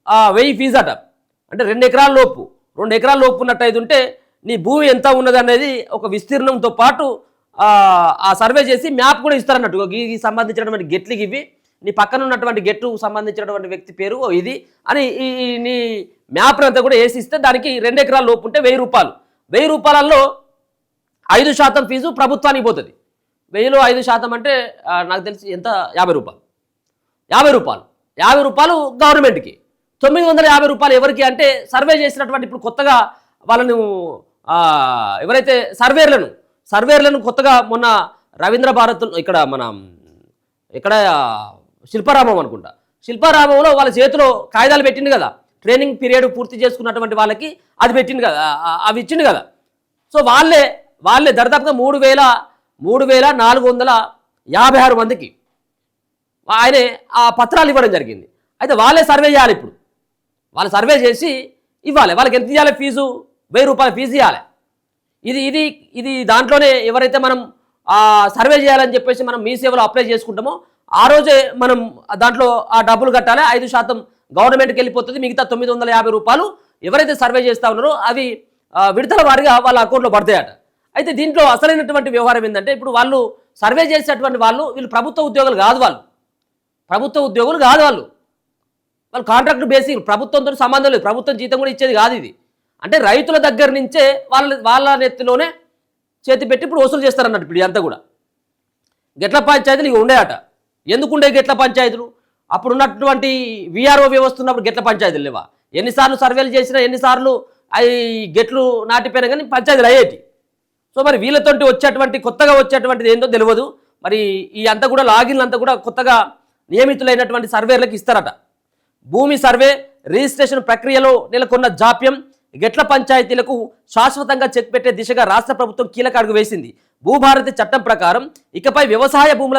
1000 fee అట. అంటే 2 ఎకరాల లోపు 2 ఎకరాల లోపు ఉన్నట్టయితే ఉంటే నీ భూమి ఎంత ఉన్నది అనేది ఒక విస్తీర్ణంతో పాటు ఆ సర్వే చేసి మ్యాప్ కూడా ఇస్తారన్నట్టు. ఈ సంబంధించినటువంటి గెట్లకి ఇవి, నీ పక్కన ఉన్నటువంటి గెట్లు సంబంధించినటువంటి వ్యక్తి పేరు ఇది అని ఈ నీ మ్యాప్ అంతా కూడా వేసి ఇస్తే దానికి 2 ఎకరాల లోపు ఉంటే 1000 రూపాయలు. 1000 రూపాయలలో 5% ఫీజు ప్రభుత్వానికి పోతుంది. 1000లో 5% అంటే నాకు తెలిసి ఎంత 50 రూపాయలు. 50 రూపాయలు గవర్నమెంట్కి. 950 రూపాయలు ఎవరికి అంటే సర్వే చేసినటువంటి ఇప్పుడు కొత్తగా వాళ్ళను ఎవరైతే సర్వేర్లను కొత్తగా మొన్న రవీంద్ర భారత్ ఇక్కడ శిల్పారామం అనుకుంటా, శిల్పారామంలో వాళ్ళ చేతిలో కాగితాలు పెట్టింది కదా, ట్రైనింగ్ పీరియడ్ పూర్తి చేసుకున్నటువంటి వాళ్ళకి అది పెట్టింది కదా, అవి ఇచ్చింది కదా. సో వాళ్ళే దరిదాపుగా 3456 మందికి ఆయనే ఆ పత్రాలు ఇవ్వడం జరిగింది. అయితే వాళ్ళే సర్వే చేయాలి. ఇప్పుడు వాళ్ళు సర్వే చేసి ఇవ్వాలి. వాళ్ళకి ఎంత ఇవ్వాలి ఫీజు? 1000 రూపాయల ఫీజు ఇవ్వాలి. ఇది దాంట్లోనే ఎవరైతే మనం సర్వే చేయాలని చెప్పేసి మనం మీ సేవలో అప్లై చేసుకుంటామో ఆ రోజే మనం దాంట్లో ఆ డబ్బులు కట్టాలి. 5% గవర్నమెంట్కి వెళ్ళిపోతుంది. మిగతా 950 రూపాయలు ఎవరైతే సర్వే చేస్తూ ఉన్నారో అవి విడతల వారిగా వాళ్ళ అకౌంట్లో పడతాయట. అయితే దీంట్లో అసలైనటువంటి వ్యవహారం ఏంటంటే ఇప్పుడు వాళ్ళు సర్వే చేసేటువంటి వీళ్ళు ప్రభుత్వ ఉద్యోగులు కాదు. వాళ్ళు కాంట్రాక్ట్ బేసిక్, ప్రభుత్వంతో సంబంధం లేదు, ప్రభుత్వం జీతం కూడా ఇచ్చేది కాదు ఇది. అంటే రైతుల దగ్గర నుంచే వాళ్ళ నెత్తిలోనే చేతి పెట్టి ఇప్పుడు వసూలు చేస్తారన్నట్టు. ఇప్పుడు అంతా కూడా గెట్ల పంచాయతీలు ఇవి ఉండేయట. ఎందుకుండే గెట్ల పంచాయతీలు? అప్పుడు ఉన్నటువంటి విఆర్ఓ వ్యవస్థ ఉన్నప్పుడు గెట్ల పంచాయతీలు లేవా? ఎన్నిసార్లు సర్వేలు చేసినా ఎన్నిసార్లు అవి గెట్లు నాటిపోయినా కానీ పంచాయతీలు అయ్యేటి. సో మరి వీళ్ళతో కొత్తగా వచ్చేటువంటిది ఏందో తెలియదు. మరి ఈ అంతా కూడా లాగిన్లు అంతా కూడా కొత్తగా నియమితులైనటువంటి సర్వేర్లకు ఇస్తారట. భూమి సర్వే రిజిస్ట్రేషన్ ప్రక్రియలో నెలకొన్న జాప్యం, గెట్ల పంచాయతీలకు శాశ్వతంగా చెక్ పెట్టే దిశగా రాష్ట్ర ప్రభుత్వం కీలక అడుగు వేసింది. భూభారతి చట్టం ప్రకారం ఇకపై వ్యవసాయ భూముల